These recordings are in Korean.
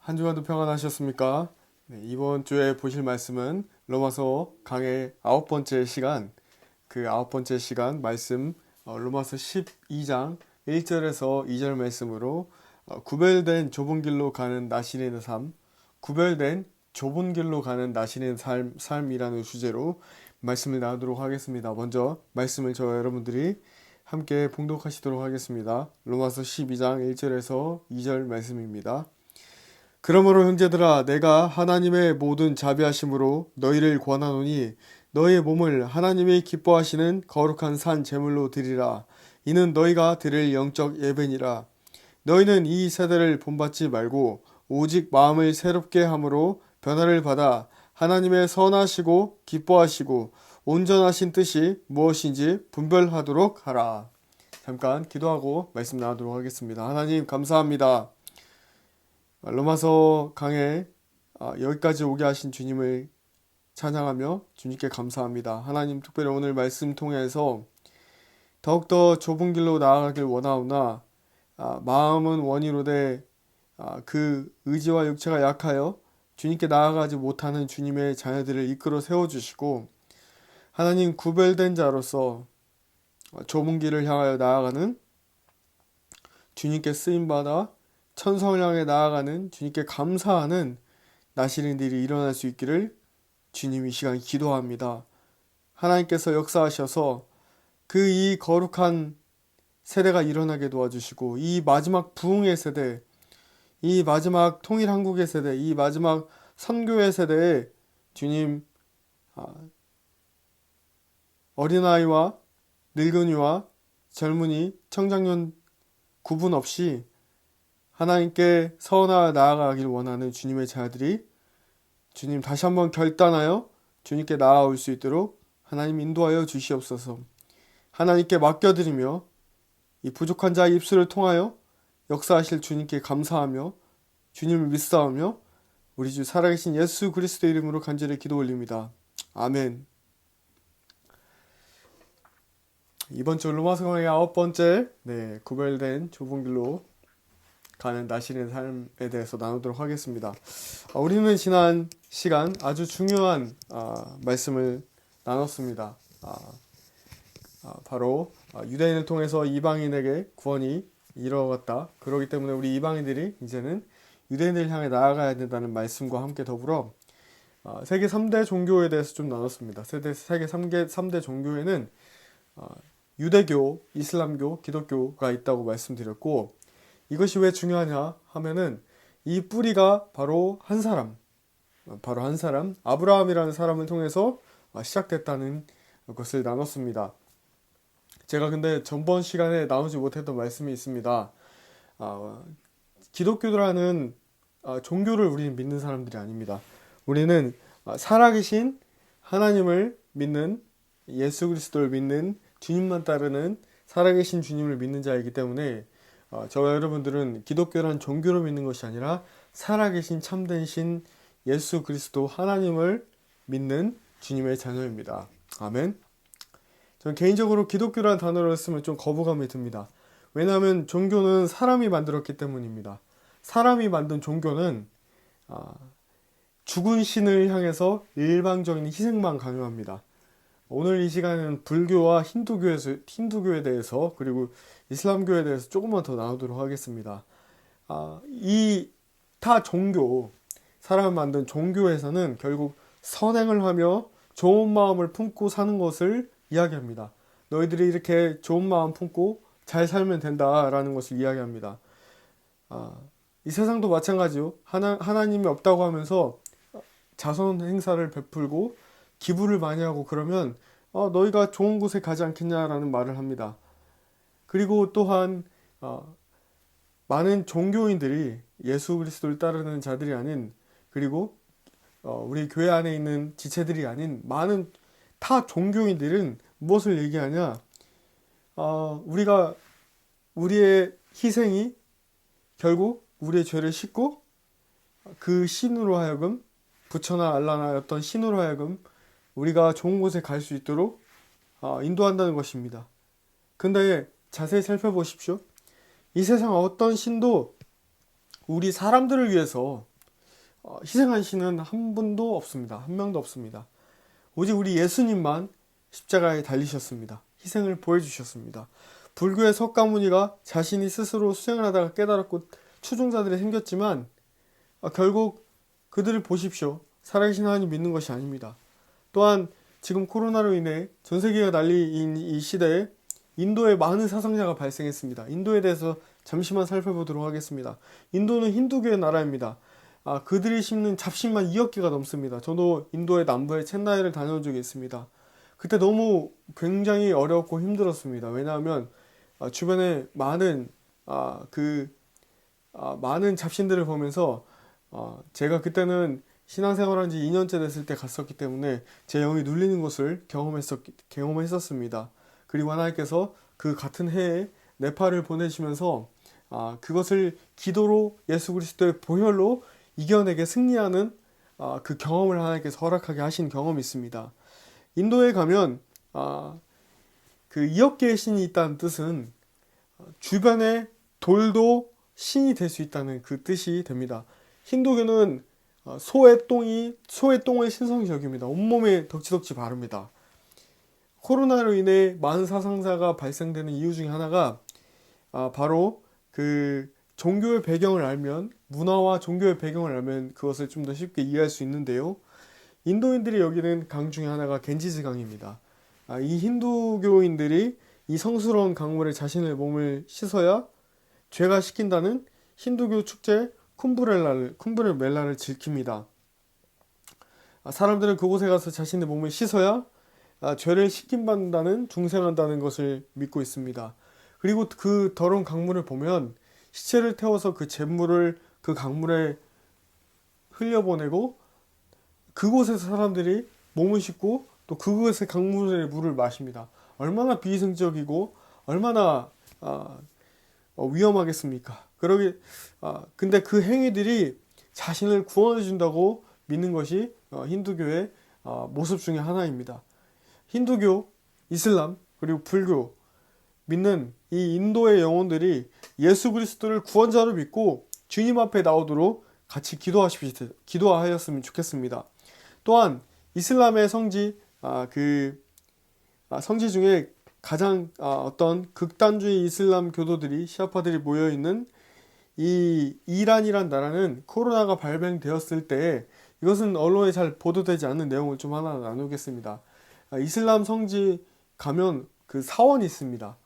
한 주간도 평안하셨습니까? 네, 이번 주에 보실 말씀은 로마서 강의 9번째 시간, 그 9번째 시간 말씀, 로마서 12장 1절에서 2절 말씀으로 구별된 좁은 길로 가는 나신의 삶, 구별된 좁은 길로 가는 나신의 삶이라는 주제로 말씀을 나누도록 하겠습니다. 먼저 말씀을 저와 여러분들이 함께 봉독하시도록 하겠습니다. 로마서 12장 1절에서 2절 말씀입니다. 그러므로 형제들아 내가 하나님의 모든 자비하심으로 너희를 권하노니 너희의 몸을 하나님이 기뻐하시는 거룩한 산 제물로 드리라. 이는 너희가 드릴 영적 예배니라. 너희는 이 세대를 본받지 말고 오직 마음을 새롭게 함으로 변화를 받아 하나님의 선하시고 기뻐하시고 온전하신 뜻이 무엇인지 분별하도록 하라. 잠깐 기도하고 말씀 나누도록 하겠습니다. 하나님 감사합니다. 로마서 강해 여기까지 오게 하신 주님을 찬양하며 주님께 감사합니다. 하나님 특별히 오늘 말씀 통해서 더욱더 좁은 길로 나아가길 원하오나 마음은 원이로되 그 의지와 육체가 약하여 주님께 나아가지 못하는 주님의 자녀들을 이끌어 세워주시고 하나님 구별된 자로서 좁은 길을 향하여 나아가는 주님께 쓰임받아 천성을 향해 나아가는 주님께 감사하는 나시는 일이 일어날 수 있기를 주님 이 시간 기도합니다. 하나님께서 역사하셔서 그 이 거룩한 세대가 일어나게 도와주시고 이 마지막 부흥의 세대, 이 마지막 통일한국의 세대, 이 마지막 선교의 세대에 주님 어린아이와 늙은이와 젊은이, 청장년 구분 없이 하나님께 서원하여 나아가길 원하는 주님의 자들이 주님 다시 한번 결단하여 주님께 나아올 수 있도록 하나님 인도하여 주시옵소서. 하나님께 맡겨드리며 이 부족한 자의 입술을 통하여 역사하실 주님께 감사하며 주님을 믿사오며 우리 주 살아계신 예수 그리스도 이름으로 간절히 기도 올립니다. 아멘. 이번 주 로마서 강의 9번째 구별된 좁은 길로 가는 나신의 삶에 대해서 나누도록 하겠습니다. 우리는 지난 시간 아주 중요한 말씀을 나눴습니다. 바로 유대인을 통해서 이방인에게 구원이 이루어갔다. 그렇기 때문에 우리 이방인들이 이제는 유대인을 향해 나아가야 된다는 말씀과 함께 더불어 세계 3대 종교에 대해서 좀 나눴습니다. 세계 3대 종교에는 유대교, 이슬람교, 기독교가 있다고 말씀드렸고 이것이 왜 중요하냐 하면은 이 뿌리가 바로 한 사람 아브라함이라는 사람을 통해서 시작됐다는 것을 나눴습니다. 제가 근데 전번 시간에 나누지 못했던 말씀이 있습니다. 기독교라는 종교를 우리는 믿는 사람들이 아닙니다. 우리는 살아계신 하나님을 믿는 예수 그리스도를 믿는 주님만 따르는 살아계신 주님을 믿는 자이기 때문에 저와 여러분들은 기독교란 종교를 믿는 것이 아니라 살아계신 참된 신 예수 그리스도 하나님을 믿는 주님의 자녀입니다. 아멘. 저는 개인적으로 기독교라는 단어를 쓰면 좀 거부감이 듭니다. 왜냐하면 종교는 사람이 만들었기 때문입니다. 사람이 만든 종교는 죽은 신을 향해서 일방적인 희생만 강요합니다. 오늘 이 시간에는 불교와 힌두교에 대해서 그리고 이슬람교에 대해서 조금만 더 나누도록 하겠습니다. 이 타 종교, 사람을 만든 종교에서는 결국 선행을 하며 좋은 마음을 품고 사는 것을 이야기합니다. 너희들이 이렇게 좋은 마음 품고 잘 살면 된다라는 것을 이야기합니다. 이 세상도 마찬가지요. 하나님이 없다고 하면서 자선 행사를 베풀고 기부를 많이 하고 그러면 너희가 좋은 곳에 가지 않겠냐라는 말을 합니다. 그리고 또한 많은 종교인들이 예수 그리스도를 따르는 자들이 아닌 그리고 우리 교회 안에 있는 지체들이 아닌 많은 타 종교인들은 무엇을 얘기하냐? 우리의 희생이 결국 우리의 죄를 씻고 그 신으로 하여금 부처나 알라나였던 신으로 하여금 우리가 좋은 곳에 갈 수 있도록 인도한다는 것입니다. 근데 자세히 살펴보십시오. 이 세상 어떤 신도 우리 사람들을 위해서 희생하시는 한 분도 없습니다. 한 명도 없습니다. 오직 우리 예수님만 십자가에 달리셨습니다. 희생을 보여주셨습니다. 불교의 석가모니가 자신이 스스로 수행을 하다가 깨달았고 추종자들이 생겼지만 결국 그들을 보십시오. 살아계신 하나님 믿는 것이 아닙니다. 또한 지금 코로나로 인해 전 세계가 난리인 이 시대에 인도에 많은 사상자가 발생했습니다. 인도에 대해서 잠시만 살펴보도록 하겠습니다. 인도는 힌두교의 나라입니다. 그들이 심는 잡식만 2억 개가 넘습니다. 저도 인도의 남부의 첸나이를 다녀온 적이 있습니다. 그때 너무 굉장히 어렵고 힘들었습니다. 왜냐하면 주변에 많은 많은 잡신들을 보면서 제가 그때는 신앙생활한 지 2년째 됐을 때 갔었기 때문에 제 영이 눌리는 것을 경험했었습니다. 그리고 하나님께서 그 같은 해에 네팔을 보내시면서 그것을 기도로 예수 그리스도의 보혈로 이겨내게 승리하는 그 경험을 하나님께서 허락하게 하신 경험이 있습니다. 인도에 가면 그 2억 개의 신이 있다는 뜻은 주변에 돌도 신이 될 수 있다는 그 뜻이 됩니다. 힌두교는 소의 똥을 신성히 여깁니다. 온몸에 덕지덕지 바릅니다. 코로나로 인해 많은 사상자가 발생되는 이유 중에 하나가 바로 그 종교의 배경을 알면, 문화와 종교의 배경을 알면 그것을 좀 더 쉽게 이해할 수 있는데요. 인도인들이 여기는 강 중에 하나가 겐지스 강입니다. 이 힌두교인들이 이 성스러운 강물에 자신의 몸을 씻어야 죄가 씻긴다는 힌두교 축제 쿰브레멜라를 지킵니다. 사람들은 그곳에 가서 자신의 몸을 씻어야 죄를 씻김받는다는, 중생한다는 것을 믿고 있습니다. 그리고 그 더러운 강물을 보면 시체를 태워서 그 잿물을 그 강물에 흘려보내고 그곳에서 사람들이 몸을 씻고 또 그곳의 강물의 물을 마십니다. 얼마나 비이성적이고 얼마나 위험하겠습니까? 근데 그 행위들이 자신을 구원해 준다고 믿는 것이 힌두교의 모습 중에 하나입니다. 힌두교, 이슬람, 그리고 불교 믿는 이 인도의 영혼들이 예수 그리스도를 구원자로 믿고 주님 앞에 나오도록 같이 기도하였으면 좋겠습니다. 또한 이슬람의 성지, 성지 중에 가장 어떤 극단주의 이슬람 교도들이, 시아파들이 모여있는 이 이란이란 나라는 코로나가 발병되었을 때, 이것은 언론에 잘 보도되지 않는 내용을 좀 하나 나누겠습니다. 이슬람 성지 가면 그 사원이 있습니다.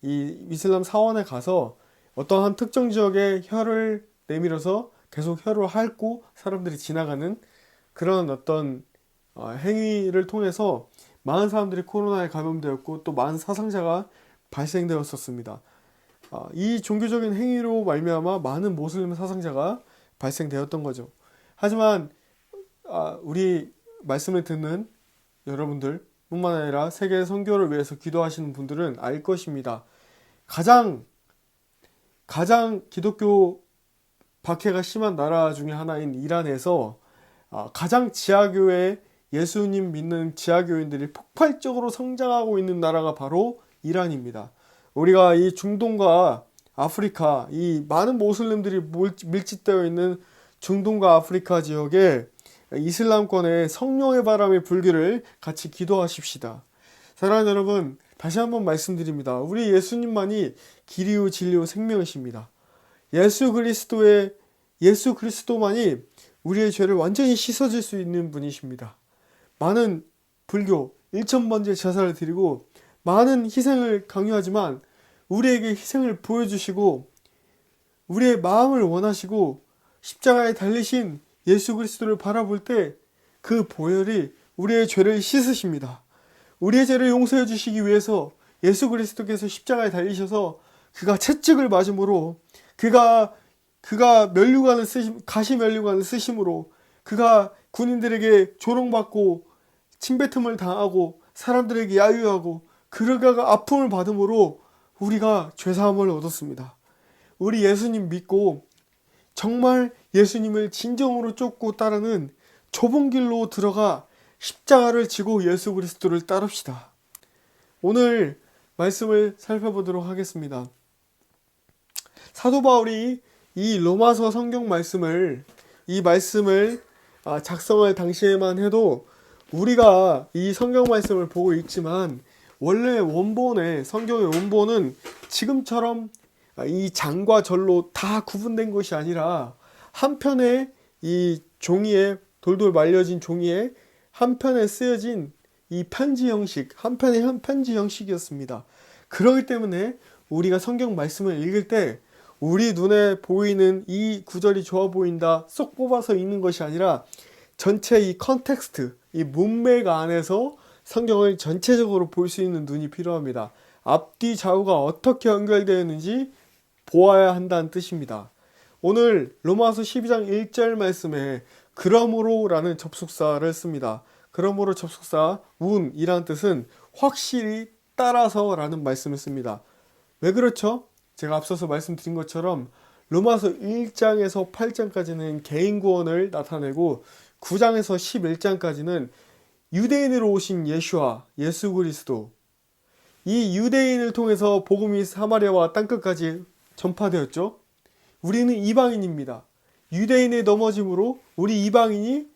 이 이슬람 사원에 가서 어떤 한 특정 지역에 혀를 내밀어서 계속 혀를 핥고 사람들이 지나가는 그런 어떤 행위를 통해서 많은 사람들이 코로나에 감염되었고 또 많은 사상자가 발생되었었습니다. 이 종교적인 행위로 말미암아 많은 모슬림 사상자가 발생되었던 거죠. 하지만 우리 말씀을 듣는 여러분들 뿐만 아니라 세계 선교를 위해서 기도하시는 분들은 알 것입니다. 가장 기독교 박해가 심한 나라 중에 하나인 이란에서 가장 지하교회, 예수님 믿는 지하교인들이 폭발적으로 성장하고 있는 나라가 바로 이란입니다. 우리가 이 중동과 아프리카, 이 많은 모슬림들이 밀집되어 있는 중동과 아프리카 지역에 이슬람권의 성령의 바람이 불기를 같이 기도하십시다. 사랑하는 여러분, 다시 한번 말씀드립니다. 우리 예수님만이 길이요 진리요 생명이십니다. 예수 그리스도만이 우리의 죄를 완전히 씻어줄 수 있는 분이십니다. 많은 불교 1000번째 제사를 드리고 많은 희생을 강요하지만 우리에게 희생을 보여주시고 우리의 마음을 원하시고 십자가에 달리신 예수 그리스도를 바라볼 때 그 보혈이 우리의 죄를 씻으십니다. 우리의 죄를 용서해 주시기 위해서 예수 그리스도께서 십자가에 달리셔서 그가 채찍을 맞음으로 그가 가시 면류관을 쓰심으로 그가 군인들에게 조롱받고 침뱉음을 당하고 사람들에게 야유하고 그가 아픔을 받음으로 우리가 죄사함을 얻었습니다. 우리 예수님 믿고 정말 예수님을 진정으로 쫓고 따르는 좁은 길로 들어가 십자가를 지고 예수 그리스도를 따릅시다. 오늘 말씀을 살펴보도록 하겠습니다. 사도 바울이 이 로마서 성경 말씀을 이 말씀을 작성할 당시에만 해도 우리가 이 성경 말씀을 보고 있지만 원래 원본의 성경의 원본은 지금처럼 이 장과 절로 다 구분된 것이 아니라 한편의 이 종이에 돌돌 말려진 종이에 한편에 쓰여진 이 편지 형식, 한편의 편지 형식이었습니다. 그렇기 때문에 우리가 성경 말씀을 읽을 때 우리 눈에 보이는 이 구절이 좋아 보인다 쏙 뽑아서 읽는 것이 아니라 전체 이 컨텍스트, 이 문맥 안에서 성경을 전체적으로 볼 수 있는 눈이 필요합니다. 앞뒤 좌우가 어떻게 연결되어 있는지 보아야 한다는 뜻입니다. 오늘 로마서 12장 1절 말씀에 그러므로 라는 접속사를 씁니다. 그러므로 접속사 운이란 뜻은 확실히 따라서 라는 말씀을 씁니다. 왜 그렇죠? 제가 앞서서 말씀드린 것처럼 로마서 1장에서 8장까지는 개인 구원을 나타내고 9장에서 11장까지는 유대인으로 오신 예수와 예수 그리스도, 이 유대인을 통해서 복음이 사마리아와 땅끝까지 전파되었죠. 우리는 이방인입니다. 유대인의 넘어짐으로 우리 이방인이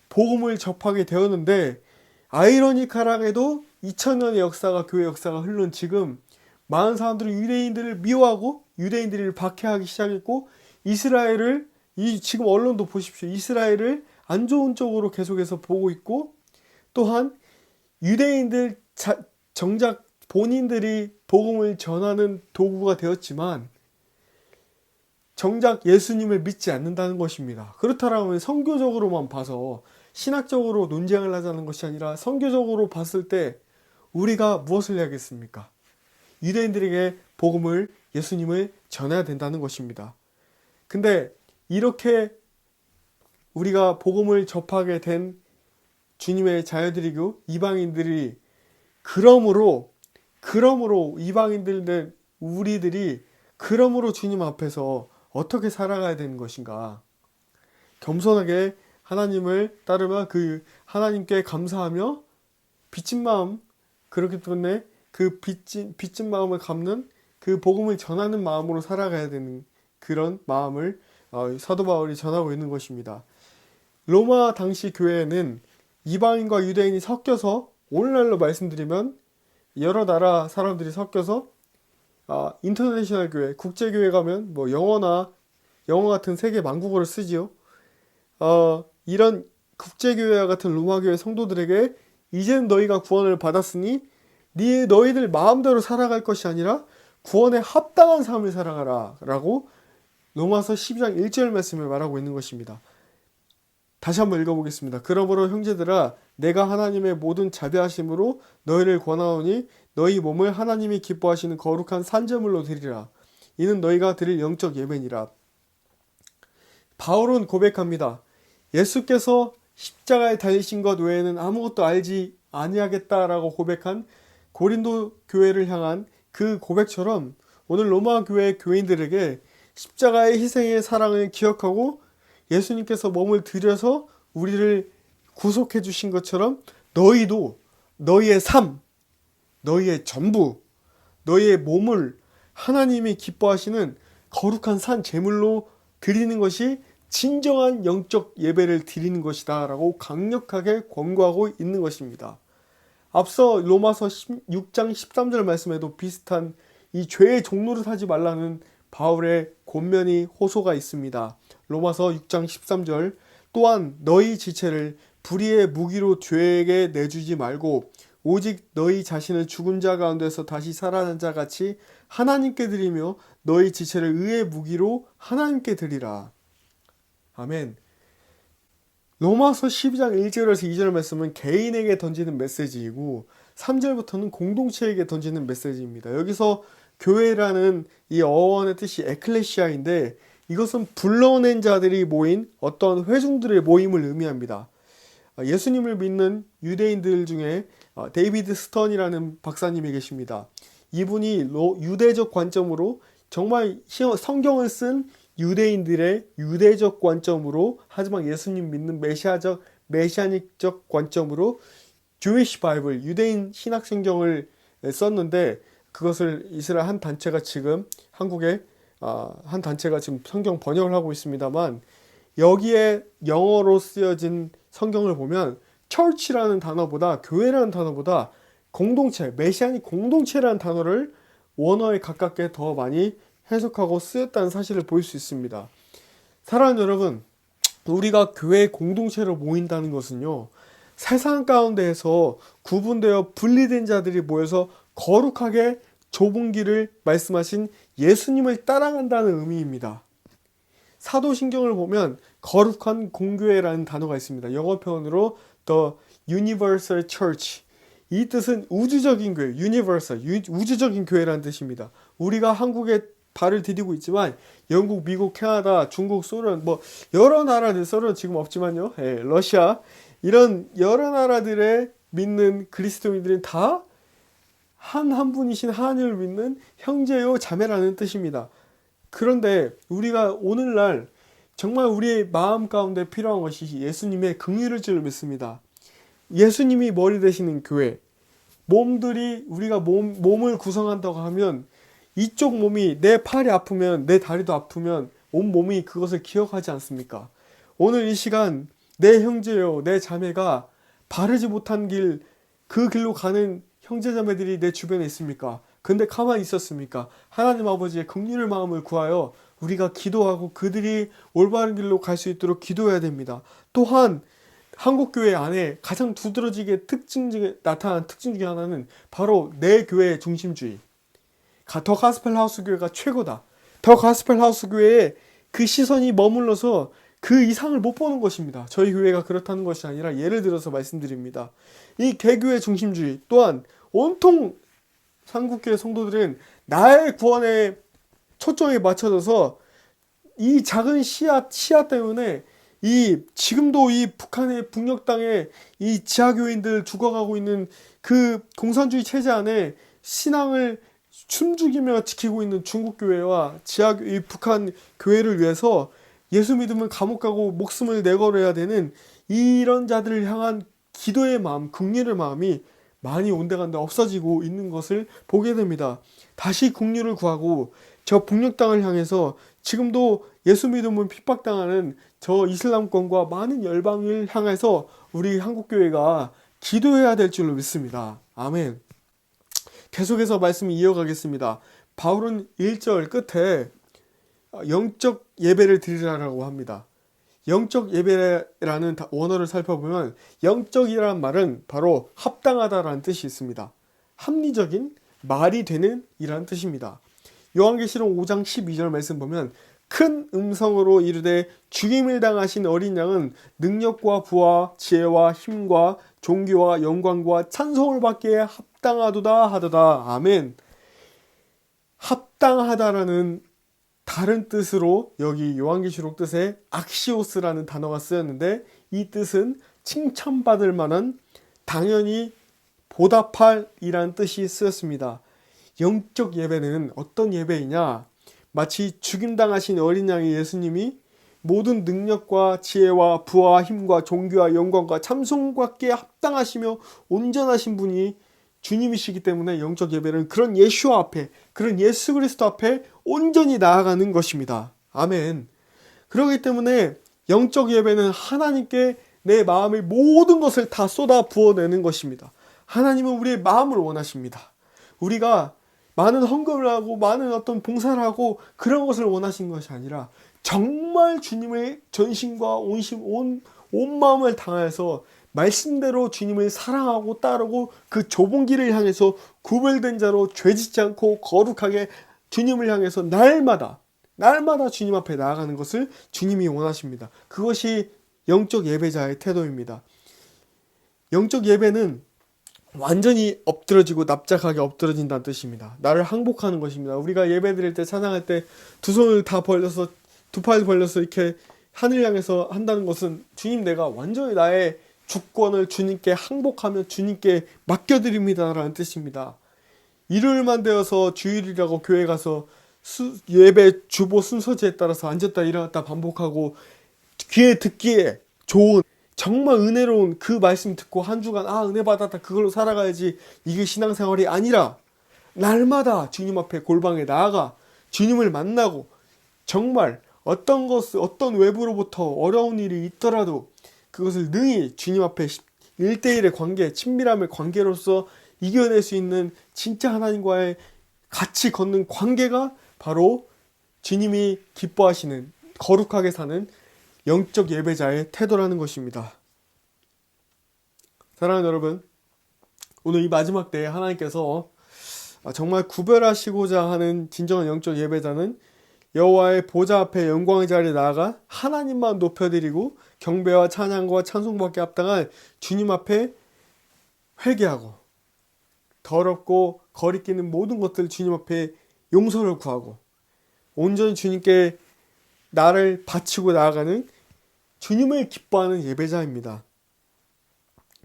복음을 접하게 되었는데 아이러니컬하게도 2000년의 역사가 교회 역사가 흐른 지금 많은 사람들이 유대인들을 미워하고 유대인들을 박해하기 시작했고 이스라엘을 지금 언론도 보십시오. 이스라엘을 안 좋은 쪽으로 계속해서 보고 있고 또한 유대인들 정작 본인들이 복음을 전하는 도구가 되었지만 정작 예수님을 믿지 않는다는 것입니다. 그렇다면 선교적으로만 봐서 신학적으로 논쟁을 하자는 것이 아니라 선교적으로 봤을 때 우리가 무엇을 해야겠습니까? 유대인들에게 복음을, 예수님을 전해야 된다는 것입니다. 근데 이렇게 우리가 복음을 접하게 된 주님의 자녀들이고 이방인들이 그러므로 이방인들 우리들이 그러므로 주님 앞에서 어떻게 살아가야 되는 것인가? 겸손하게 하나님을 따르며 그 하나님께 감사하며 빚진 마음, 그렇기 때문에 그 빚진 마음을 갚는 그 복음을 전하는 마음으로 살아가야 되는 그런 마음을 사도 바울이 전하고 있는 것입니다. 로마 당시 교회에는 이방인과 유대인이 섞여서 오늘날로 말씀드리면 여러 나라 사람들이 섞여서 인터내셔널 교회, 국제교회 가면 뭐 영어 같은 세계 만국어를 쓰지요. 이런 국제교회와 같은 로마교회 성도들에게 이제는 너희가 구원을 받았으니 너희들 마음대로 살아갈 것이 아니라 구원에 합당한 삶을 살아가라 라고 로마서 12장 1절 말씀을 말하고 있는 것입니다. 다시 한번 읽어보겠습니다. 그러므로 형제들아 내가 하나님의 모든 자비하심으로 너희를 권하오니 너희 몸을 하나님이 기뻐하시는 거룩한 산제물로 드리라. 이는 너희가 드릴 영적 예배니라. 바울은 고백합니다. 예수께서 십자가에 달리신 것 외에는 아무것도 알지 아니하겠다라고 고백한 고린도 교회를 향한 그 고백처럼 오늘 로마 교회 교인들에게 십자가의 희생의 사랑을 기억하고 예수님께서 몸을 들여서 우리를 구속해 주신 것처럼 너희도 너희의 삶, 너희의 전부, 너희의 몸을 하나님이 기뻐하시는 거룩한 산 제물로 드리는 것이 진정한 영적 예배를 드리는 것이다 라고 강력하게 권고하고 있는 것입니다. 앞서 로마서 6장 13절 말씀에도 비슷한 이 죄의 종로를 하지 말라는 바울의 권면이 호소가 있습니다. 로마서 6장 13절 또한 너희 지체를 불의의 무기로 죄에게 내주지 말고 오직 너희 자신을 죽은 자 가운데서 다시 살아난 자 같이 하나님께 드리며 너희 지체를 의의 무기로 하나님께 드리라. 아멘. 로마서 12장 1절에서 2절 말씀은 개인에게 던지는 메시지이고 3절부터는 공동체에게 던지는 메시지입니다. 여기서 교회라는 이 어원의 뜻이 에클레시아인데 이것은 불러낸 자들이 모인 어떤 회중들의 모임을 의미합니다. 예수님을 믿는 유대인들 중에 데이비드 스턴이라는 박사님이 계십니다. 이분이 유대적 관점으로 정말 성경을 쓴 유대인들의 유대적 관점으로 하지만 예수님 믿는 메시아닉적 관점으로 Jewish Bible, 유대인 신학 성경을 썼는데 그것을 이스라엘 한 단체가 지금 한국에 한 단체가 지금 성경 번역을 하고 있습니다만 여기에 영어로 쓰여진 성경을 보면 church라는 단어보다, 교회라는 단어보다 공동체, 메시아닉 공동체라는 단어를 원어에 가깝게 더 많이 해석하고 쓰였다는 사실을 볼 수 있습니다. 사랑하는 여러분, 우리가 교회 공동체로 모인다는 것은요, 세상 가운데에서 구분되어 분리된 자들이 모여서 거룩하게 좁은 길을 말씀하신 예수님을 따라간다는 의미입니다. 사도신경을 보면 거룩한 공교회라는 단어가 있습니다. 영어 표현으로 The Universal Church. 이 뜻은 우주적인 교회, Universal, 우주적인 교회라는 뜻입니다. 우리가 한국에 발을 디디고 있지만 영국, 미국, 캐나다, 중국, 소련, 여러 나라들, 소련 지금 없지만요, 러시아, 이런 여러 나라들의 믿는 그리스도인들은 다 한 분이신 하나님을 믿는 형제요 자매라는 뜻입니다. 그런데 우리가 오늘날 정말 우리의 마음 가운데 필요한 것이 예수님의 긍휼을 줄 믿습니다. 예수님이 머리 되시는 교회, 몸들이 우리가 몸을 구성한다고 하면 이쪽 몸이, 내 팔이 아프면 내 다리도 아프면 온 몸이 그것을 기억하지 않습니까? 오늘 이 시간 내 형제요 내 자매가 바르지 못한 길, 그 길로 가는 형제자매들이 내 주변에 있습니까? 근데 가만히 있었습니까? 하나님 아버지의 긍휼의 마음을 구하여 우리가 기도하고 그들이 올바른 길로 갈 수 있도록 기도해야 됩니다. 또한 한국교회 안에 가장 두드러지게 나타난 특징 중에 하나는 바로 내 교회의 중심주의. 더 가스펠 하우스 교회가 최고다. 더 가스펠 하우스 교회에 그 시선이 머물러서 그 이상을 못 보는 것입니다. 저희 교회가 그렇다는 것이 아니라 예를 들어서 말씀드립니다. 이 개교의 중심주의 또한 온통 한국교회 성도들은 나의 구원에 초점이 맞춰져서 이 작은 시야 때문에 지금도 이 북한의 북녘 땅에 이 지하교인들 죽어가고 있는 그 공산주의 체제 안에 신앙을 숨죽이며 지키고 있는 중국교회와 이 북한 교회를 위해서 예수 믿으면 감옥 가고 목숨을 내걸어야 되는 이런 자들을 향한 기도의 마음, 긍휼의 마음이 많이 온데간데 없어지고 있는 것을 보게 됩니다. 다시 긍휼을 구하고 저 북녘 땅을 향해서 지금도 예수 믿음을 핍박당하는 저 이슬람권과 많은 열방을 향해서 우리 한국교회가 기도해야 될 줄로 믿습니다. 아멘. 계속해서 말씀을 이어가겠습니다. 바울은 1절 끝에 영적 예배를 드리라고 합니다. 영적 예배라는 원어를 살펴보면 영적이라는 말은 바로 합당하다라는 뜻이 있습니다. 합리적인, 말이 되는 이라는 뜻입니다. 요한계시록 5장 12절 말씀 보면 큰 음성으로 이르되 죽임을 당하신 어린 양은 능력과 부와 지혜와 힘과 존귀와 영광과 찬송을 받기에 합당하도다 하도다. 아멘. 합당하다라는 다른 뜻으로 여기 요한계시록 뜻에 악시오스라는 단어가 쓰였는데 이 뜻은 칭찬받을 만한, 당연히 보답할 이란 뜻이 쓰였습니다. 영적 예배는 어떤 예배이냐? 마치 죽임당하신 어린 양의 예수님이 모든 능력과 지혜와 부와 힘과 존귀와 영광과 찬송받기에 합당하시며 온전하신 분이 주님이시기 때문에 영적 예배는 그런 예수와 앞에, 그런 예수 그리스도 앞에 온전히 나아가는 것입니다. 아멘. 그렇기 때문에 영적 예배는 하나님께 내 마음의 모든 것을 다 쏟아 부어내는 것입니다. 하나님은 우리의 마음을 원하십니다. 우리가 많은 헌금을 하고 많은 어떤 봉사를 하고 그런 것을 원하신 것이 아니라 정말 주님의 전심과 온 마음을 다해서 말씀대로 주님을 사랑하고 따르고 그 좁은 길을 향해서 구별된 자로 죄짓지 않고 거룩하게 주님을 향해서 날마다 주님 앞에 나아가는 것을 주님이 원하십니다. 그것이 영적 예배자의 태도입니다. 영적 예배는 완전히 엎드러지고 납작하게 엎드러진다는 뜻입니다. 나를 항복하는 것입니다. 우리가 예배 드릴 때, 찬양할 때 두 손을 다 벌려서, 두 팔 벌려서 이렇게 하늘 향해서 한다는 것은 주님, 내가 완전히 나의 주권을 주님께 항복하며 주님께 맡겨드립니다라는 뜻입니다. 일요일만 되어서 주일이라고 교회 가서 예배 주보 순서지에 따라서 앉았다 일어났다 반복하고 귀에 듣기에 좋은 정말 은혜로운 그 말씀 듣고 한 주간 은혜 받았다 그걸로 살아가야지, 이게 신앙생활이 아니라 날마다 주님 앞에 골방에 나아가 주님을 만나고 정말 어떤 외부로부터 어려운 일이 있더라도 그것을 능히 주님 앞에 1대1의 관계, 친밀함의 관계로서 이겨낼 수 있는 진짜 하나님과의 같이 걷는 관계가 바로 주님이 기뻐하시는 거룩하게 사는 영적 예배자의 태도라는 것입니다. 사랑하는 여러분, 오늘 이 마지막 때에 하나님께서 정말 구별하시고자 하는 진정한 영적 예배자는 여호와의 보좌 앞에 영광의 자리에 나아가 하나님만 높여드리고 경배와 찬양과 찬송밖에 합당한 주님 앞에 회개하고 더럽고 거리끼는 모든 것들 주님 앞에 용서를 구하고 온전히 주님께 나를 바치고 나아가는 주님을 기뻐하는 예배자입니다.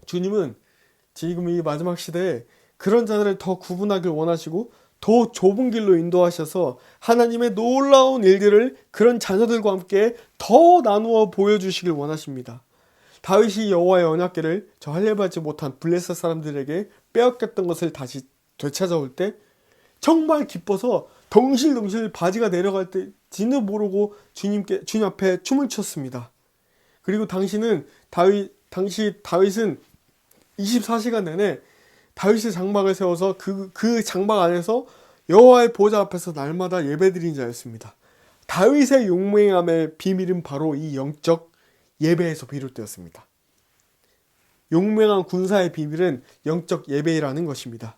주님은 지금 이 마지막 시대에 그런 자들을 더 구분하길 원하시고 더 좁은 길로 인도하셔서 하나님의 놀라운 일들을 그런 자녀들과 함께 더 나누어 보여주시길 원하십니다. 다윗이 여호와의 언약궤를 저 할례받지 못한 블레셋 사람들에게 빼앗겼던 것을 다시 되찾아올 때 정말 기뻐서 덩실덩실 바지가 내려갈 때지는 모르고 주님 앞에 춤을 췄습니다. 그리고 당시 다윗은 24시간 내내 다윗의 장막을 세워서 그 장막 안에서 여호와의 보좌 앞에서 날마다 예배드린 자였습니다. 다윗의 용맹함의 비밀은 바로 이 영적 예배에서 비롯되었습니다. 용맹한 군사의 비밀은 영적 예배라는 것입니다.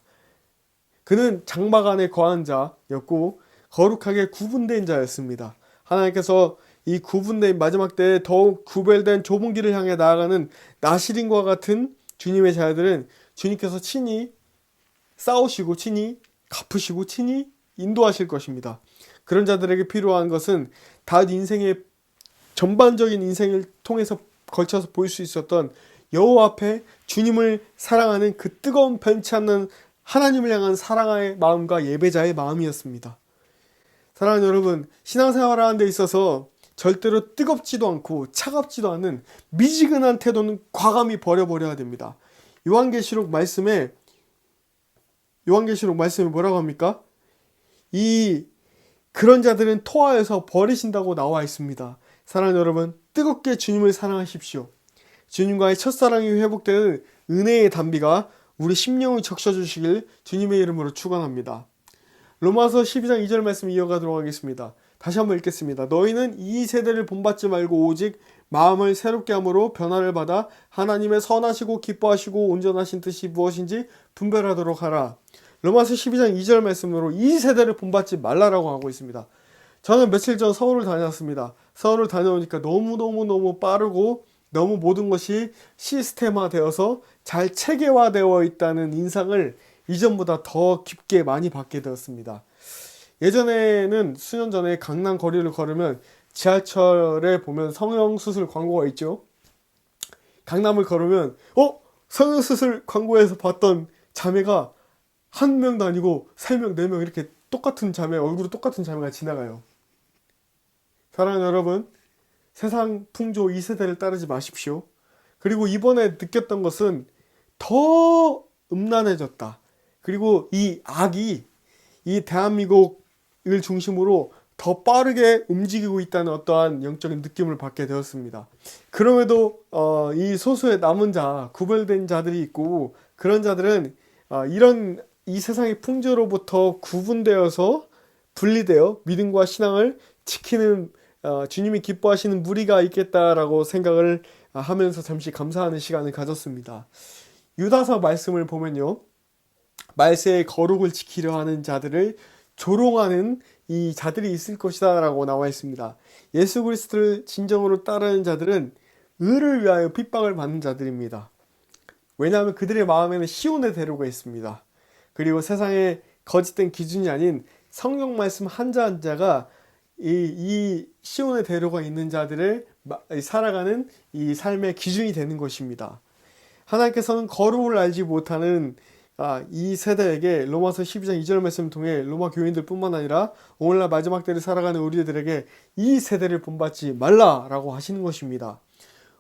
그는 장막 안에 거한 자였고 거룩하게 구분된 자였습니다. 하나님께서 이 구분된 마지막 때에 더욱 구별된 좁은 길을 향해 나아가는 나시린과 같은 주님의 자녀들은 주님께서 친히 싸우시고 친히 갚으시고 친히 인도하실 것입니다. 그런 자들에게 필요한 것은 다윗 인생의 전반적인 인생을 통해서 걸쳐서 볼 수 있었던 여호와 앞에 주님을 사랑하는 그 뜨거운 변치 않는 하나님을 향한 사랑의 마음과 예배자의 마음이었습니다. 사랑하는 여러분, 신앙생활을 하는 데 있어서 절대로 뜨겁지도 않고 차갑지도 않은 미지근한 태도는 과감히 버려버려야 됩니다. 요한계시록 말씀에 뭐라고 합니까? 그런 자들은 토하여서 버리신다고 나와 있습니다. 사랑하는 여러분, 뜨겁게 주님을 사랑하십시오. 주님과의 첫사랑이 회복되는 은혜의 단비가 우리 심령을 적셔주시길 주님의 이름으로 축원합니다. 로마서 12장 2절 말씀 이어가도록 하겠습니다. 다시 한번 읽겠습니다. 너희는 이 세대를 본받지 말고 오직 마음을 새롭게 함으로 변화를 받아 하나님의 선하시고 기뻐하시고 온전하신 뜻이 무엇인지 분별하도록 하라. 로마서 12장 2절 말씀으로 이 세대를 본받지 말라라고 하고 있습니다. 저는 며칠 전 서울을 다녔습니다. 서울을 다녀오니까 너무 빠르고 너무 모든 것이 시스템화되어서 잘 체계화되어 있다는 인상을 이전보다 더 깊게 많이 받게 되었습니다. 예전에는 수년 전에 강남 거리를 걸으면 지하철에 보면 성형수술 광고가 있죠. 강남을 걸으면 성형수술 광고에서 봤던 자매가 한 명도 아니고 3명, 4명 이렇게 얼굴이 똑같은 자매가 지나가요. 사랑하는 여러분, 세상 풍조 이 세대를 따르지 마십시오. 그리고 이번에 느꼈던 것은 더 음란해졌다. 그리고 이 악이 이 대한민국을 중심으로 더 빠르게 움직이고 있다는 어떠한 영적인 느낌을 받게 되었습니다. 그럼에도 이 소수의 남은 자, 구별된 자들이 있고 그런 자들은 이 세상의 풍조로부터 구분되어서 분리되어 믿음과 신앙을 지키는 주님이 기뻐하시는 무리가 있겠다라고 생각을 하면서 잠시 감사하는 시간을 가졌습니다. 유다서 말씀을 보면요, 말세의 거룩을 지키려 하는 자들을 조롱하는 이 자들이 있을 것이다 라고 나와 있습니다. 예수 그리스도를 진정으로 따르는 자들은 의를 위하여 핍박을 받는 자들입니다. 왜냐하면 그들의 마음에는 시온의 대로가 있습니다. 그리고 세상의 거짓된 기준이 아닌 성경 말씀 한자 한자가 이 시온의 대로가 있는 자들을 살아가는 이 삶의 기준이 되는 것입니다. 하나님께서는 거룩을 알지 못하는 이 세대에게 로마서 12장 2절 말씀을 통해 로마 교인들 뿐만 아니라 오늘날 마지막 때를 살아가는 우리들에게 이 세대를 본받지 말라라고 하시는 것입니다.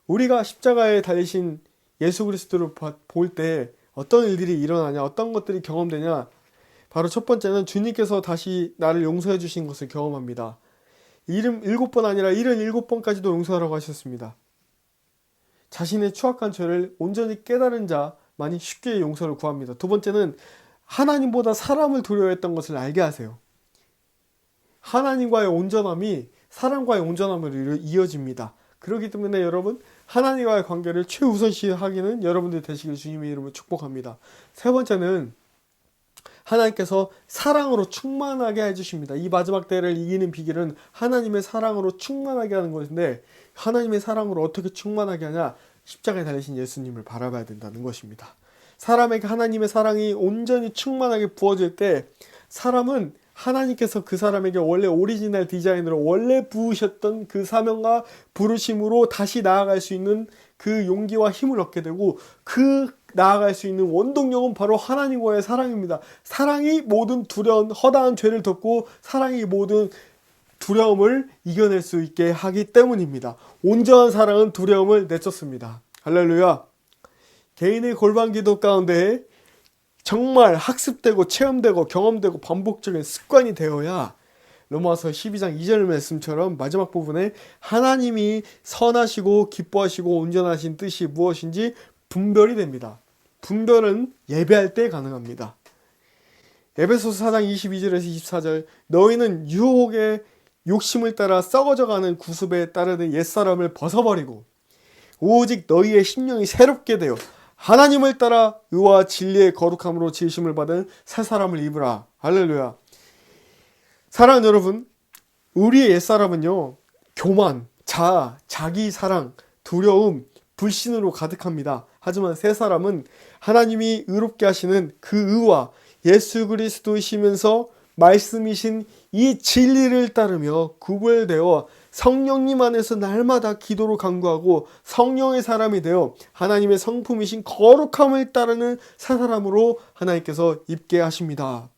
우리가 십자가에 달리신 예수 그리스도를 볼 때 어떤 일들이 일어나냐, 어떤 것들이 경험되냐, 바로 첫 번째는 주님께서 다시 나를 용서해 주신 것을 경험합니다. 7번 아니라 77번까지도 용서하라고 하셨습니다. 자신의 추악한 죄를 온전히 깨달은 자만이 쉽게 용서를 구합니다. 두 번째는 하나님보다 사람을 두려워했던 것을 알게 하세요. 하나님과의 온전함이 사람과의 온전함으로 이어집니다. 그렇기 때문에 여러분, 하나님과의 관계를 최우선시하기는 여러분들 되시길 주님의 이름으로 축복합니다. 세 번째는 하나님께서 사랑으로 충만하게 해주십니다. 이 마지막 때를 이기는 비결은 하나님의 사랑으로 충만하게 하는 것인데, 하나님의 사랑으로 어떻게 충만하게 하냐? 십자가에 달리신 예수님을 바라봐야 된다는 것입니다. 사람에게 하나님의 사랑이 온전히 충만하게 부어질 때, 사람은 하나님께서 그 사람에게 원래 오리지널 디자인으로 원래 부으셨던 그 사명과 부르심으로 다시 나아갈 수 있는 그 용기와 힘을 얻게 되고, 나아갈 수 있는 원동력은 바로 하나님과의 사랑입니다. 사랑이 모든 두려운 허다한 죄를 덮고, 사랑이 모든 두려움을 이겨낼 수 있게 하기 때문입니다. 온전한 사랑은 두려움을 내쫓습니다. 할렐루야. 개인의 골방 기도 가운데 정말 학습되고 체험되고 경험되고 반복적인 습관이 되어야 로마서 12장 2절 말씀처럼 마지막 부분에 하나님이 선하시고 기뻐하시고 온전하신 뜻이 무엇인지 분별이 됩니다. 분별은 예배할 때 가능합니다. 에베소서 4장 22절에서 24절, 너희는 유혹의 욕심을 따라 썩어져가는 구습에 따르는 옛사람을 벗어버리고 오직 너희의 심령이 새롭게 되어 하나님을 따라 의와 진리의 거룩함으로 지으심을 받은 새 사람을 입으라. 할렐루야. 사랑하는 여러분, 우리의 옛사람은요, 교만, 자아, 자기 사랑, 두려움, 불신으로 가득합니다. 하지만 새 사람은 하나님이 의롭게 하시는 그 의와 예수 그리스도이시면서 말씀이신 이 진리를 따르며 구별되어 성령님 안에서 날마다 기도로 간구하고 성령의 사람이 되어 하나님의 성품이신 거룩함을 따르는 새 사람으로 하나님께서 입게 하십니다.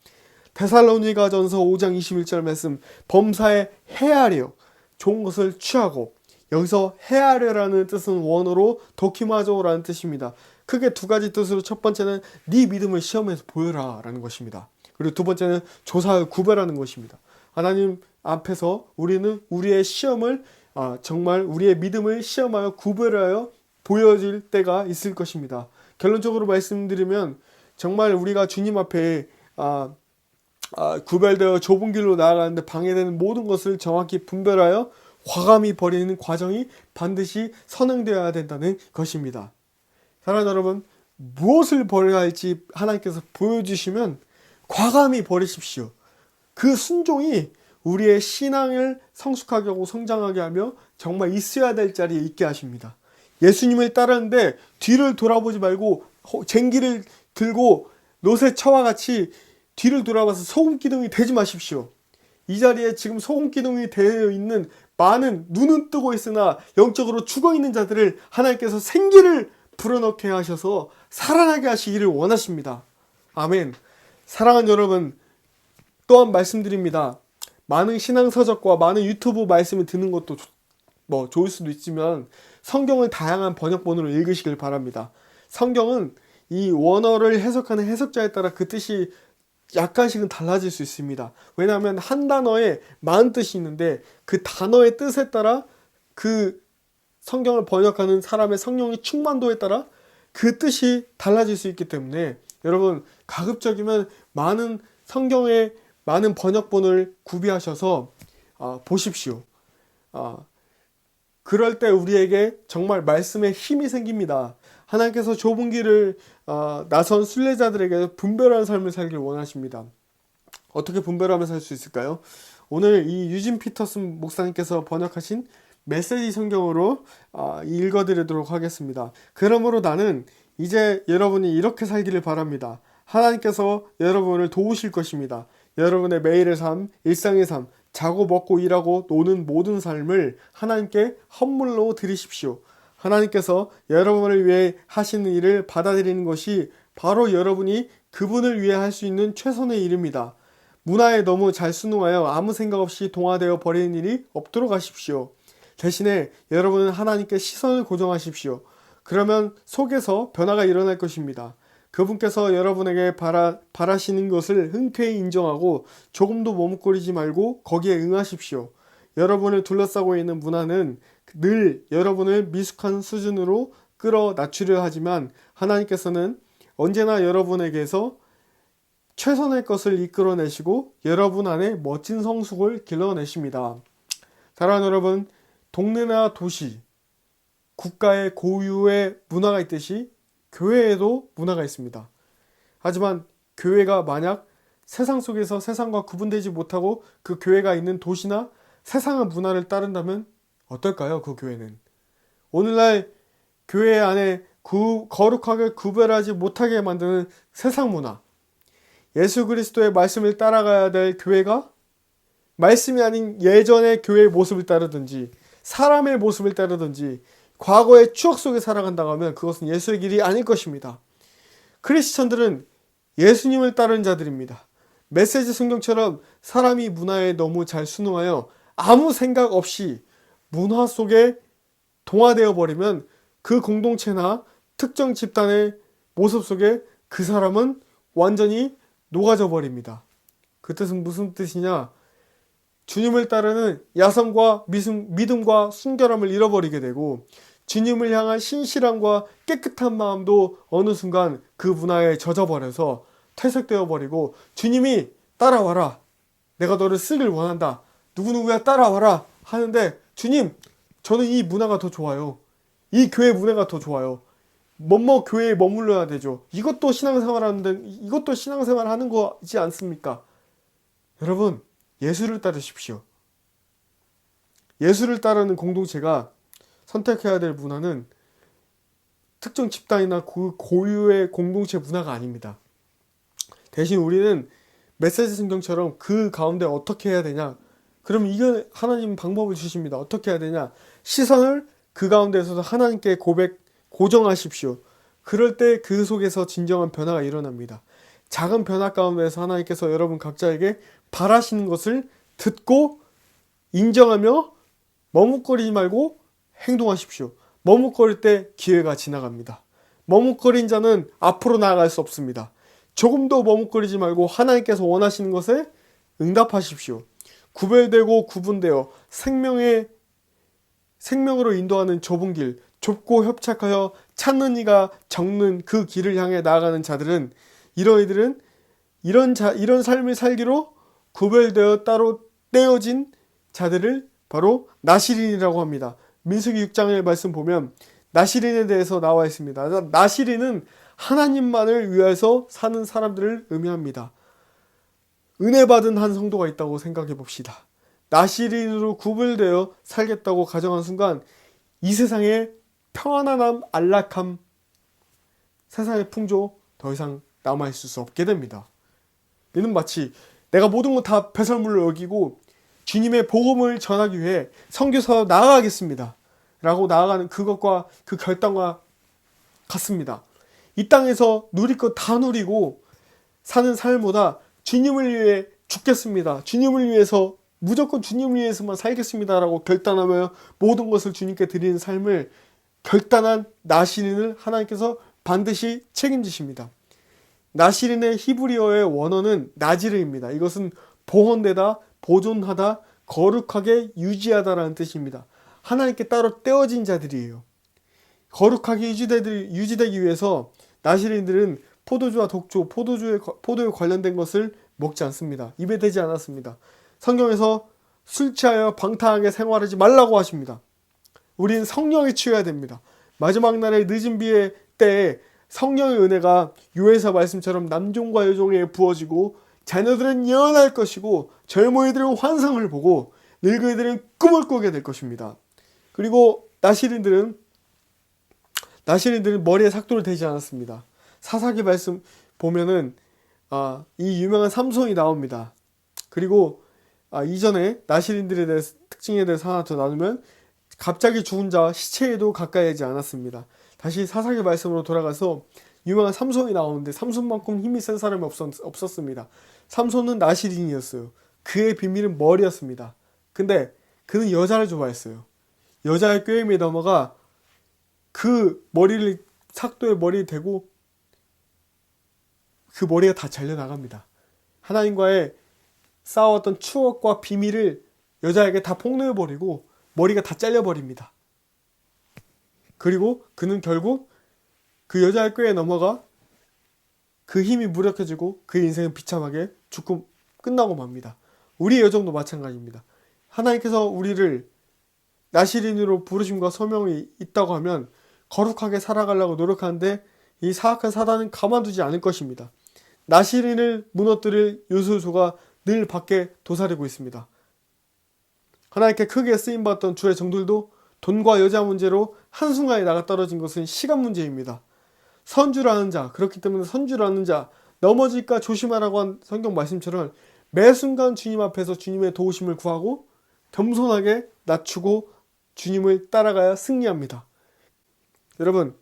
데살로니가전서 5장 21절 말씀, 범사에 헤아려 좋은 것을 취하고, 여기서 헤아려라는 뜻은 원어로 도키마조라는 뜻입니다. 크게 두 가지 뜻으로, 첫 번째는 네 믿음을 시험에서 보여라 라는 것입니다. 그리고 두 번째는 조사하여 구별하는 것입니다. 하나님 앞에서 우리는 우리의 시험을 정말 우리의 믿음을 시험하여 구별하여 보여질 때가 있을 것입니다. 결론적으로 말씀드리면 정말 우리가 주님 앞에 구별되어 좁은 길로 나아가는데 방해되는 모든 것을 정확히 분별하여 과감히 버리는 과정이 반드시 선행되어야 된다는 것입니다. 사랑하는 여러분, 무엇을 버려야 할지 하나님께서 보여주시면 과감히 버리십시오. 그 순종이 우리의 신앙을 성숙하게 하고 성장하게 하며 정말 있어야 될 자리에 있게 하십니다. 예수님을 따르는데 뒤를 돌아보지 말고 쟁기를 들고 롯의 처와 같이 뒤를 돌아봐서 소금기둥이 되지 마십시오. 이 자리에 지금 소금기둥이 되어 있는 많은, 눈은 뜨고 있으나 영적으로 죽어있는 자들을 하나님께서 생기를 불어넣게 하셔서 살아나게 하시기를 원하십니다. 아멘. 사랑하는 여러분, 또한 말씀드립니다. 많은 신앙서적과 많은 유튜브 말씀을 듣는 것도 좋을 수도 있지만 성경을 다양한 번역본으로 읽으시길 바랍니다. 성경은 이 원어를 해석하는 해석자에 따라 그 뜻이 약간씩은 달라질 수 있습니다. 왜냐하면 한 단어에 많은 뜻이 있는데 그 단어의 뜻에 따라 그 성경을 번역하는 사람의 성령의 충만도에 따라 그 뜻이 달라질 수 있기 때문에 여러분, 가급적이면 많은 성경의 많은 번역본을 구비하셔서 보십시오. 그럴 때 우리에게 정말 말씀에 힘이 생깁니다. 하나님께서 좁은 길을 나선 순례자들에게 분별하는 삶을 살길 원하십니다. 어떻게 분별하며 살 수 있을까요? 오늘 이 유진 피터슨 목사님께서 번역하신 메시지 성경으로 읽어드리도록 하겠습니다. 그러므로 나는 이제 여러분이 이렇게 살기를 바랍니다. 하나님께서 여러분을 도우실 것입니다. 여러분의 매일의 삶, 일상의 삶, 자고 먹고 일하고 노는 모든 삶을 하나님께 헌물로 드리십시오. 하나님께서 여러분을 위해 하시는 일을 받아들이는 것이 바로 여러분이 그분을 위해 할 수 있는 최선의 일입니다. 문화에 너무 잘 순응하여 아무 생각 없이 동화되어 버리는 일이 없도록 하십시오. 대신에 여러분은 하나님께 시선을 고정하십시오. 그러면 속에서 변화가 일어날 것입니다. 그분께서 여러분에게 바라시는 것을 흔쾌히 인정하고 조금도 머뭇거리지 말고 거기에 응하십시오. 여러분을 둘러싸고 있는 문화는 늘 여러분을 미숙한 수준으로 끌어 낮추려 하지만 하나님께서는 언제나 여러분에게서 최선의 것을 이끌어내시고 여러분 안에 멋진 성숙을 길러내십니다. 사랑하는 여러분, 동네나 도시, 국가의 고유의 문화가 있듯이 교회에도 문화가 있습니다. 하지만 교회가 만약 세상 속에서 세상과 구분되지 못하고 그 교회가 있는 도시나 세상의 문화를 따른다면 어떨까요? 그 교회는. 오늘날 교회 안에 거룩하게 구별하지 못하게 만드는 세상 문화, 예수 그리스도의 말씀을 따라가야 될 교회가 말씀이 아닌 예전의 교회의 모습을 따르든지 사람의 모습을 따르든지 과거의 추억 속에 살아간다고 하면 그것은 예수의 길이 아닐 것입니다. 크리스천들은 예수님을 따르는 자들입니다. 메시지 성경처럼 사람이 문화에 너무 잘 순응하여 아무 생각 없이 문화 속에 동화되어 버리면 그 공동체나 특정 집단의 모습 속에 그 사람은 완전히 녹아져 버립니다. 그 뜻은 무슨 뜻이냐? 주님을 따르는 야성과 믿음과 순결함을 잃어버리게 되고 주님을 향한 신실함과 깨끗한 마음도 어느 순간 그 문화에 젖어버려서 퇴색되어 버리고 주님이 따라와라, 내가 너를 쓰길 원한다, 누구누구야 따라와라 하는데 주님, 저는 이 문화가 더 좋아요, 이 교회 문화가 더 좋아요, 뭐뭐 교회에 머물러야 되죠, 이것도 신앙생활 하는데 이것도 신앙생활 하는 거지 않습니까? 여러분, 예수를 따르십시오. 예수를 따르는 공동체가 선택해야 될 문화는 특정 집단이나 고유의 공동체 문화가 아닙니다. 대신 우리는 메시지 성경처럼 그 가운데 어떻게 해야 되냐? 그럼 이건 하나님 방법을 주십니다. 어떻게 해야 되냐? 시선을 그 가운데서 하나님께 고정하십시오. 그럴 때 그 속에서 진정한 변화가 일어납니다. 작은 변화 가운데서 하나님께서 여러분 각자에게 바라시는 것을 듣고 인정하며 머뭇거리지 말고 행동하십시오. 머뭇거릴 때 기회가 지나갑니다. 머뭇거린 자는 앞으로 나아갈 수 없습니다. 조금도 머뭇거리지 말고 하나님께서 원하시는 것에 응답하십시오. 구별되고 구분되어 생명으로 인도하는 좁은 길, 좁고 협착하여 찾는 이가 적는 그 길을 향해 나아가는 자들은 이러이들은 이런 삶을 살기로 구별되어 따로 떼어진 자들을 바로 나시린이라고 합니다. 민수기 6장의 말씀 보면 나시린에 대해서 나와 있습니다. 나시린은 하나님만을 위해서 사는 사람들을 의미합니다. 은혜 받은 한 성도가 있다고 생각해 봅시다. 나시린으로 구별되어 살겠다고 가정한 순간 이 세상에 평안함, 안락함, 세상의 풍조 더 이상 남아있을 수 없게 됩니다. 이는 마치 내가 모든 것 다 배설물로 여기고 주님의 복음을 전하기 위해 선교사로 나아가겠습니다 라고 나아가는 그것과 그 결단과 같습니다. 이 땅에서 누릴 것 다 누리고 사는 삶보다 주님을 위해 죽겠습니다, 주님을 위해서 무조건 주님을 위해서만 살겠습니다 라고 결단하며 모든 것을 주님께 드리는 삶을 결단한 나시린을 하나님께서 반드시 책임지십니다. 나시린의 히브리어의 원어는 나지르입니다. 이것은 봉헌되다, 보존하다, 거룩하게 유지하다라는 뜻입니다. 하나님께 따로 떼어진 자들이에요. 거룩하게 유지되기 위해서 나시린들은 포도주와 독주, 포도에 관련된 것을 먹지 않습니다. 입에 대지 않았습니다. 성경에서 술 취하여 방탕하게 생활하지 말라고 하십니다. 우리는 성령에 취해야 됩니다. 마지막 날의 늦은 비의 때에 성령의 은혜가 요에서 말씀처럼 남종과 여종에 부어지고 자녀들은 예언할 것이고 젊은이들은 환상을 보고 늙은이들은 꿈을 꾸게 될 것입니다. 그리고 나시린들은 머리에 삭도를 대지 않았습니다. 사사기 말씀 보면은 이 유명한 삼손이 나옵니다. 그리고 이전에 나시린들에 대해 특징에 대해서 하나 더 나누면 갑자기 죽은 자 시체에도 가까이 하지 않았습니다. 다시 사사기 말씀으로 돌아가서 유명한 삼손이 나오는데 삼손만큼 힘이 센 사람이 없었습니다. 삼손은 나시린이었어요. 그의 비밀은 머리였습니다. 근데 그는 여자를 좋아했어요. 여자의 꾀임에 넘어가 그 머리를 삭도에 머리에 대고 그 머리가 다 잘려나갑니다. 하나님과의 쌓아왔던 추억과 비밀을 여자에게 다 폭로해버리고 머리가 다 잘려버립니다. 그리고 그는 결국 그 여자의 꾀에 넘어가 그 힘이 무력해지고 그의 인생은 비참하게 죽고 끝나고 맙니다. 우리의 여정도 마찬가지입니다. 하나님께서 우리를 나시린으로 부르심과 소명이 있다고 하면 거룩하게 살아가려고 노력하는데 이 사악한 사단은 가만두지 않을 것입니다. 나시린을 무너뜨릴 요소수가 늘 밖에 도사리고 있습니다. 하나님께 크게 쓰임받던 주의 종들도 돈과 여자 문제로 한순간에 나가 떨어진 것은 시간 문제입니다. 선주라는 자, 그렇기 때문에 선주라는 자, 넘어질까 조심하라고 한 성경 말씀처럼 매 순간 주님 앞에서 주님의 도우심을 구하고 겸손하게 낮추고 주님을 따라가야 승리합니다. 여러분,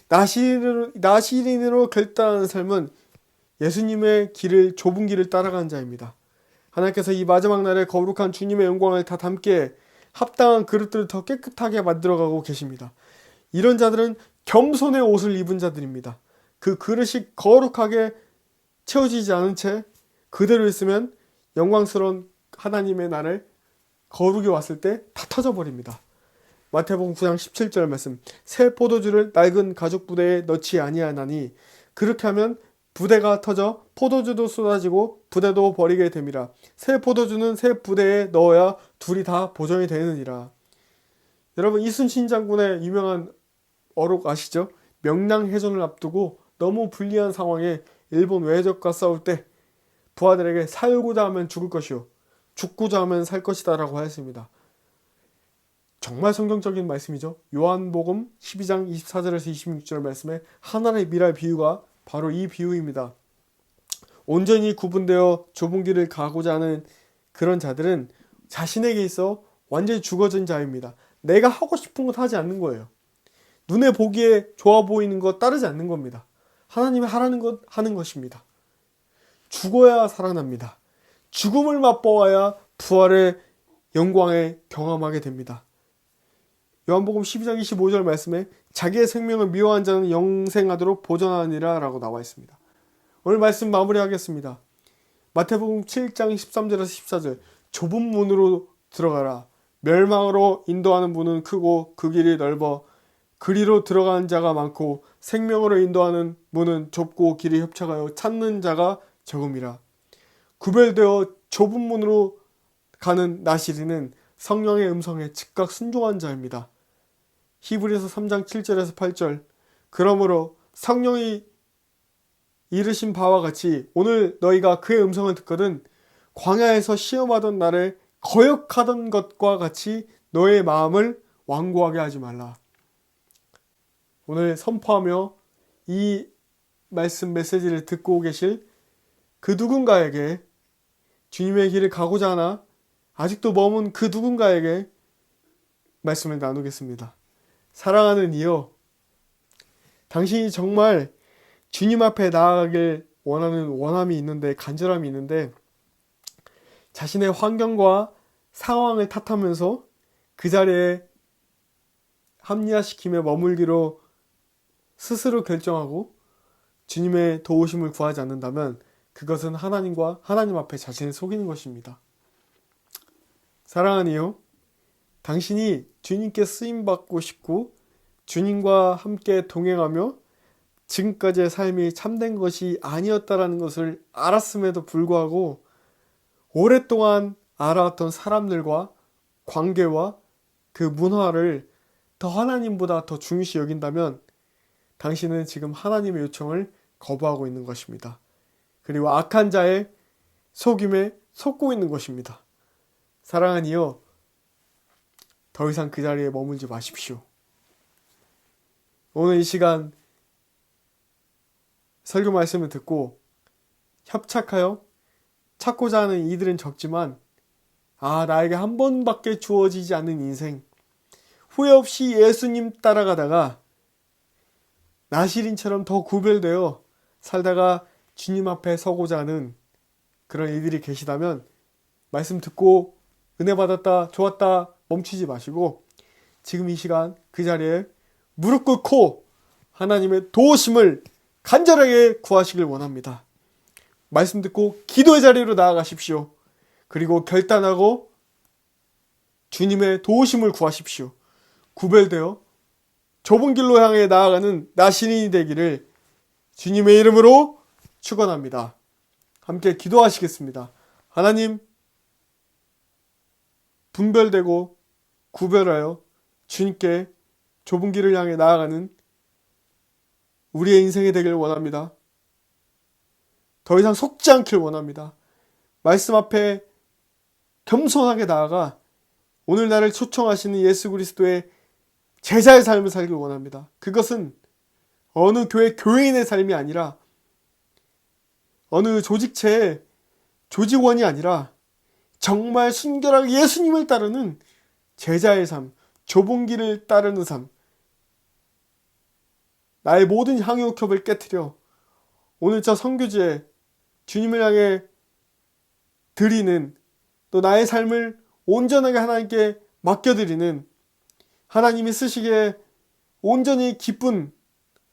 나시린으로 결단하는 삶은 예수님의 길을, 좁은 길을 따라가는 자입니다. 하나님께서 이 마지막 날에 거룩한 주님의 영광을 다 담게 합당한 그릇들을 더 깨끗하게 만들어가고 계십니다. 이런 자들은 겸손의 옷을 입은 자들입니다. 그 그릇이 거룩하게 채워지지 않은 채 그대로 있으면 영광스러운 하나님의 날에 거룩이 왔을 때 다 터져버립니다. 마태복음 9장 17절 말씀, 새 포도주를 낡은 가죽 부대에 넣지 아니하나니 그렇게 하면 부대가 터져 포도주도 쏟아지고 부대도 버리게 됨이라. 새 포도주는 새 부대에 넣어야 둘이 다 보존이 되느니라. 여러분, 이순신 장군의 유명한 어록 아시죠? 명량해전을 앞두고 너무 불리한 상황에 일본 외적과 싸울 때 부하들에게 살고자 하면 죽을 것이요 죽고자 하면 살 것이다 라고 하였습니다. 정말 성경적인 말씀이죠. 요한복음 12장 24절에서 26절 말씀에 하나님의 미랄 비유가 바로 이 비유입니다. 온전히 구분되어 좁은 길을 가고자 하는 그런 자들은 자신에게 있어 완전히 죽어진 자입니다. 내가 하고 싶은 것 하지 않는 거예요. 눈에 보기에 좋아 보이는 것 따르지 않는 겁니다. 하나님이 하라는 것 하는 것입니다. 죽어야 살아납니다. 죽음을 맛보아야 부활의 영광에 경험하게 됩니다. 요한복음 12장 25절 말씀에 자기의 생명을 미워한 자는 영생하도록 보존하니라 라고 나와 있습니다. 오늘 말씀 마무리하겠습니다. 마태복음 7장 13절에서 14절, 좁은 문으로 들어가라. 멸망으로 인도하는 문은 크고 그 길이 넓어 그리로 들어가는 자가 많고 생명으로 인도하는 문은 좁고 길이 협착하여 찾는 자가 적음이라. 구별되어 좁은 문으로 가는 나시린은 성령의 음성에 즉각 순종한 자입니다. 히브리서 3장 7절에서 8절, 그러므로 성령이 이르신 바와 같이 오늘 너희가 그의 음성을 듣거든 광야에서 시험하던 날에 거역하던 것과 같이 너의 마음을 완고하게 하지 말라. 오늘 선포하며 이 말씀 메시지를 듣고 계실 그 누군가에게, 주님의 길을 가고자 하나 아직도 머문 그 누군가에게 말씀을 나누겠습니다. 사랑하는 이여, 당신이 정말 주님 앞에 나아가길 원하는 원함이 있는데, 간절함이 있는데 자신의 환경과 상황을 탓하면서 그 자리에 합리화시키며 머물기로 스스로 결정하고 주님의 도우심을 구하지 않는다면 그것은 하나님 앞에 자신을 속이는 것입니다. 사랑하는 이여, 당신이 주님께 쓰임받고 싶고 주님과 함께 동행하며 지금까지의 삶이 참된 것이 아니었다라는 것을 알았음에도 불구하고 오랫동안 알아왔던 사람들과 관계와 그 문화를 더 하나님보다 더 중요시 여긴다면 당신은 지금 하나님의 요청을 거부하고 있는 것입니다. 그리고 악한 자의 속임에 속고 있는 것입니다. 사랑하는 이여, 더 이상 그 자리에 머물지 마십시오. 오늘 이 시간 설교 말씀을 듣고 협착하여 찾고자 하는 이들은 적지만 나에게 한 번밖에 주어지지 않는 인생, 후회 없이 예수님 따라가다가 나시린처럼 더 구별되어 살다가 주님 앞에 서고자 하는 그런 이들이 계시다면 말씀 듣고 은혜 받았다, 좋았다 멈추지 마시고 지금 이 시간 그 자리에 무릎 꿇고 하나님의 도우심을 간절하게 구하시길 원합니다. 말씀 듣고 기도의 자리로 나아가십시오. 그리고 결단하고 주님의 도우심을 구하십시오. 구별되어 좁은 길로 향해 나아가는 나 신인이 되기를 주님의 이름으로 축원합니다. 함께 기도하시겠습니다. 하나님, 분별되고 구별하여 주님께 좁은 길을 향해 나아가는 우리의 인생이 되길 원합니다. 더 이상 속지 않길 원합니다. 말씀 앞에 겸손하게 나아가 오늘 나를 초청하시는 예수 그리스도의 제자의 삶을 살길 원합니다. 그것은 어느 교회 교인의 삶이 아니라 어느 조직체의 조직원이 아니라 정말 순결하게 예수님을 따르는 제자의 삶, 좁은 길을 따르는 삶, 나의 모든 향유컵을 깨트려 오늘 저 선교지에 주님을 향해 드리는, 또 나의 삶을 온전하게 하나님께 맡겨드리는, 하나님이 쓰시기에 온전히 기쁜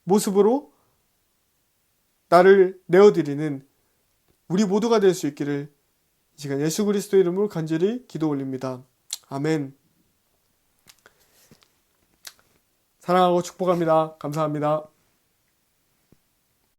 모습으로 나를 내어드리는 우리 모두가 될 수 있기를 이 시간 예수 그리스도 이름으로 간절히 기도 올립니다. 아멘. 사랑하고 축복합니다. 감사합니다.